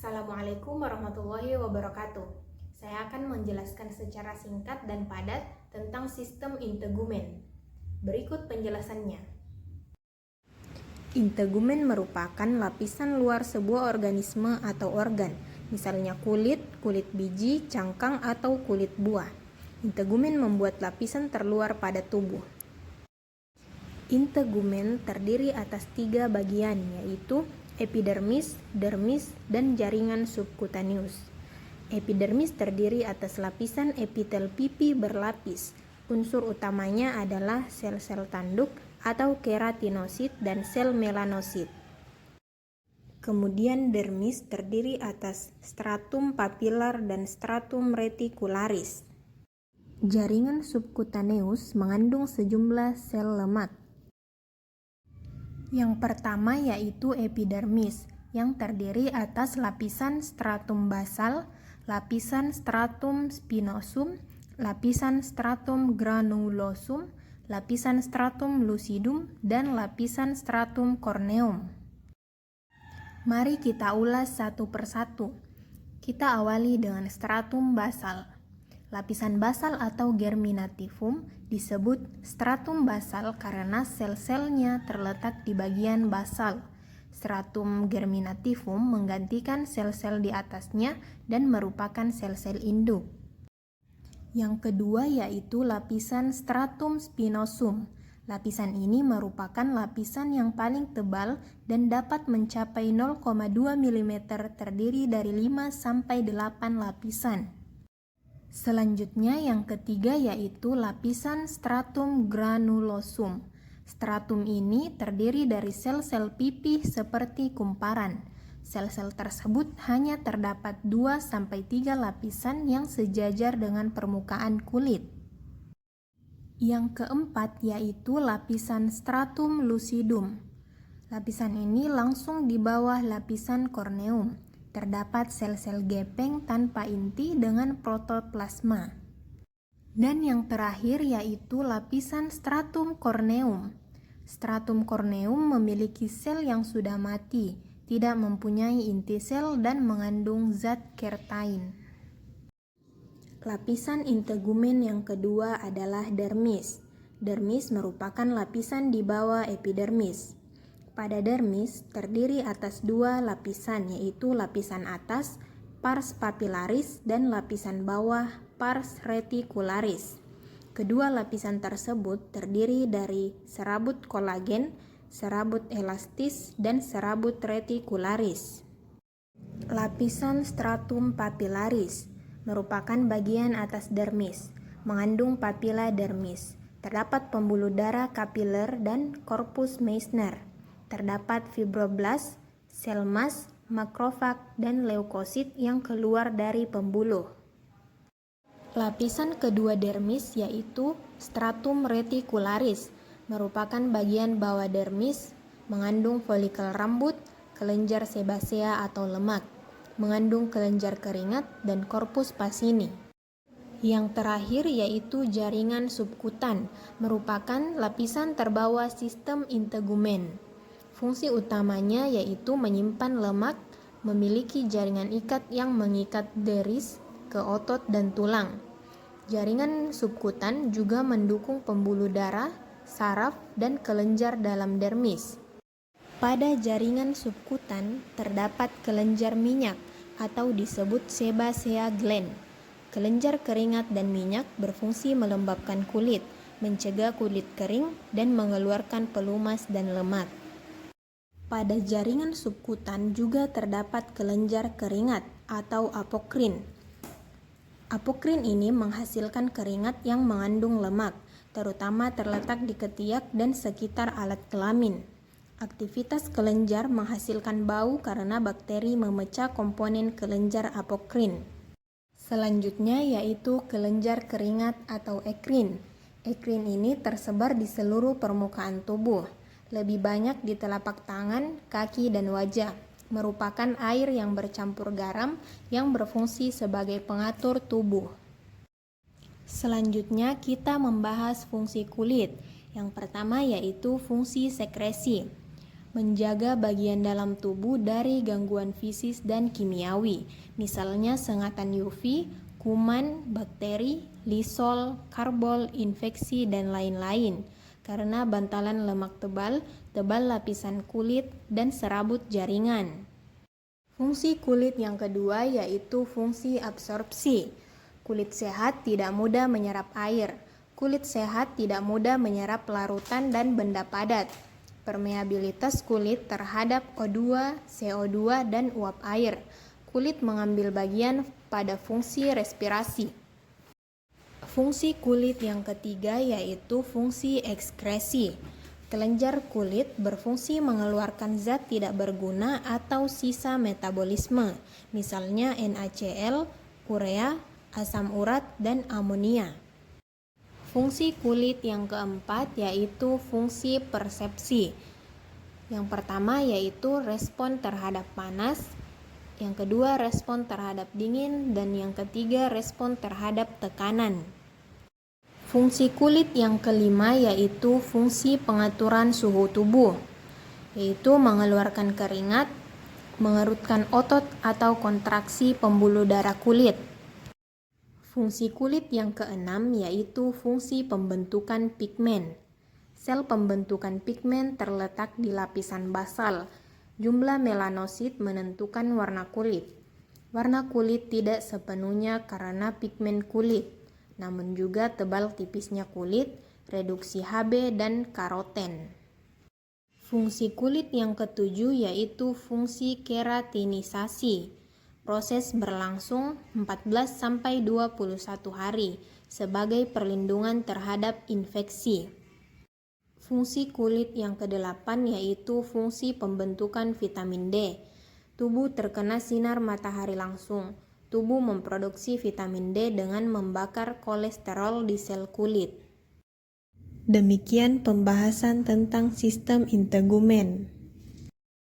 Assalamualaikum warahmatullahi wabarakatuh. Saya akan menjelaskan secara singkat dan padat tentang sistem integumen. Berikut penjelasannya. Integumen merupakan lapisan luar sebuah organisme atau organ, misalnya kulit, kulit biji, cangkang, atau kulit buah. Integumen membuat lapisan terluar pada tubuh. Integumen terdiri atas 3 bagian, yaitu epidermis, dermis, dan jaringan subkutaneus. Epidermis terdiri atas lapisan epitel pipi berlapis. Unsur utamanya adalah sel-sel tanduk atau keratinosit dan sel melanosit. Kemudian dermis terdiri atas stratum papilar dan stratum reticularis. Jaringan subkutaneus mengandung sejumlah sel lemak. Yang pertama yaitu epidermis, yang terdiri atas lapisan stratum basal, lapisan stratum spinosum, lapisan stratum granulosum, lapisan stratum lucidum, dan lapisan stratum corneum. Mari kita ulas satu persatu. Kita awali dengan stratum basal. Lapisan basal atau germinativum disebut stratum basal karena sel-selnya terletak di bagian basal. Stratum germinativum menggantikan sel-sel di atasnya dan merupakan sel-sel induk. Yang kedua yaitu lapisan stratum spinosum. Lapisan ini merupakan lapisan yang paling tebal dan dapat mencapai 0,2 mm, terdiri dari 5 sampai 8 lapisan. Selanjutnya yang ketiga yaitu lapisan stratum granulosum. Stratum ini terdiri dari sel-sel pipih seperti kumparan. Sel-sel tersebut hanya terdapat 2-3 lapisan yang sejajar dengan permukaan kulit. Yang keempat yaitu lapisan stratum lucidum. Lapisan ini langsung di bawah lapisan corneum. Terdapat sel-sel gepeng tanpa inti dengan protoplasma. Dan yang terakhir yaitu lapisan stratum corneum. Stratum corneum memiliki sel yang sudah mati, tidak mempunyai inti sel dan mengandung zat kertain. Lapisan integumen yang kedua adalah dermis. Dermis merupakan lapisan di bawah epidermis. Pada dermis terdiri atas 2 lapisan, yaitu lapisan atas pars papilaris dan lapisan bawah pars reticularis. Kedua lapisan tersebut terdiri dari serabut kolagen, serabut elastis, dan serabut reticularis. Lapisan stratum papilaris merupakan bagian atas dermis, mengandung papila dermis. Terdapat pembuluh darah kapiler dan korpus Meissner. Terdapat fibroblast, sel mas, makrofag, dan leukosit yang keluar dari pembuluh. Lapisan kedua dermis yaitu stratum reticularis, merupakan bagian bawah dermis, mengandung folikel rambut, kelenjar sebasea atau lemak, mengandung kelenjar keringat, dan korpus pasini. Yang terakhir yaitu jaringan subkutan, merupakan lapisan terbawah sistem integumen. Fungsi utamanya yaitu menyimpan lemak, memiliki jaringan ikat yang mengikat deris ke otot dan tulang. Jaringan subkutan juga mendukung pembuluh darah, saraf, dan kelenjar dalam dermis. Pada jaringan subkutan terdapat kelenjar minyak atau disebut sebasea gland. Kelenjar keringat dan minyak berfungsi melembabkan kulit, mencegah kulit kering, dan mengeluarkan pelumas dan lemak. Pada jaringan subkutan juga terdapat kelenjar keringat atau apokrin. Apokrin ini menghasilkan keringat yang mengandung lemak, terutama terletak di ketiak dan sekitar alat kelamin. Aktivitas kelenjar menghasilkan bau karena bakteri memecah komponen kelenjar apokrin. Selanjutnya yaitu kelenjar keringat atau ekrin. Ekrin ini tersebar di seluruh permukaan tubuh. Lebih banyak di telapak tangan, kaki, dan wajah, merupakan air yang bercampur garam yang berfungsi sebagai pengatur tubuh. Selanjutnya kita membahas fungsi kulit. Yang pertama yaitu fungsi sekresi. menjaga bagian dalam tubuh dari gangguan fisik dan kimiawi, misalnya sengatan UV, kuman, bakteri, lisol, karbol, infeksi, dan lain-lain. Karena bantalan lemak tebal, tebal lapisan kulit, dan serabut jaringan. Fungsi kulit yang kedua yaitu fungsi absorpsi. Kulit sehat tidak mudah menyerap air. Kulit sehat tidak mudah menyerap larutan dan benda padat. Permeabilitas kulit terhadap O2, CO2, dan uap air. Kulit mengambil bagian pada fungsi respirasi. Fungsi kulit yang ketiga yaitu fungsi ekskresi. Kelenjar kulit berfungsi mengeluarkan zat tidak berguna atau sisa metabolisme, misalnya NaCl, urea, asam urat, dan amonia. Fungsi kulit yang keempat yaitu fungsi persepsi. Yang pertama yaitu respon terhadap panas, yang kedua respon terhadap dingin, dan yang ketiga respon terhadap tekanan. Fungsi kulit yang kelima yaitu fungsi pengaturan suhu tubuh, yaitu mengeluarkan keringat, mengerutkan otot atau kontraksi pembuluh darah kulit. Fungsi kulit yang keenam yaitu fungsi pembentukan pigmen. Sel pembentukan pigmen terletak di lapisan basal. Jumlah melanosit menentukan warna kulit. Warna kulit tidak sepenuhnya karena pigmen kulit, namun juga tebal tipisnya kulit, reduksi Hb, dan karoten. Fungsi kulit yang ketujuh yaitu fungsi keratinisasi. Proses berlangsung 14-21 hari sebagai perlindungan terhadap infeksi. Fungsi kulit yang kedelapan yaitu fungsi pembentukan vitamin D. Tubuh terkena sinar matahari langsung. Tubuh memproduksi vitamin D dengan membakar kolesterol di sel kulit. Demikian pembahasan tentang sistem integumen.